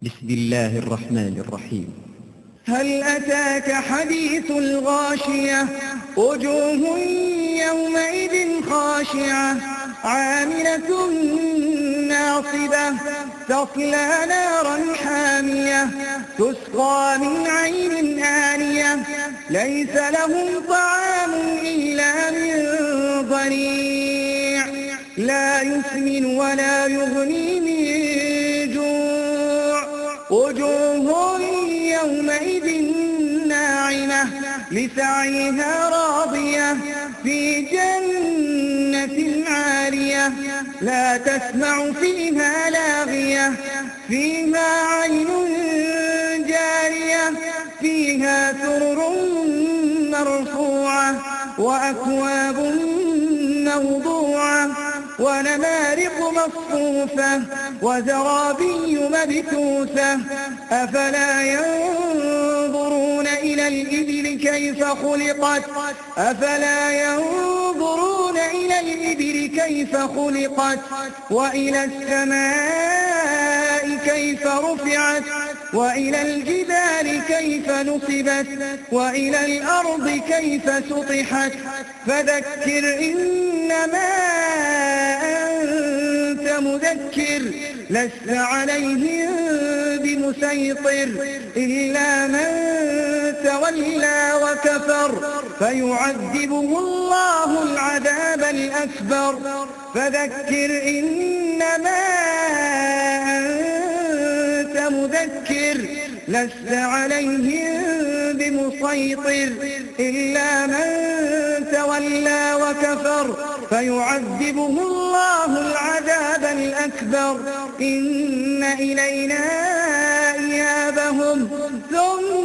بسم الله الرحمن الرحيم. هل أتاك حديث الغاشية وجوه يومئذ خاشعة عاملة ناصبة تصلى نارا حامية تسقى من عين آنية ليس لهم طعام إلا من ضريع لا يسمن ولا يغني من جوع وجوه يومئذ ناعمة لسعيها راضية في جنة عالية لا تسمع فيها لاغية فيها عين جارية فيها سرر مرفوعة وأكواب موضوعة ونمارق مصفوفة وزرابي مبثوثة أفلا ينظرون إلى الإبل كيف خلقت أفلا ينظرون إلى الإبل كيف خلقت وإلى السماء كيف رفعت وإلى الجبال كيف نصبت وإلى الأرض كيف سطحت فذكر إنما أنت مذكر لست عليهم بمسيطر إلا من تولى وكفر فيعذبه الله العذاب الأكبر فذكر إنما أنت مذكر لست عليهم بمسيطر إلا من تولى وكفر فيعذبه الله العذاب الأكبر إن إلينا إيابهم ثم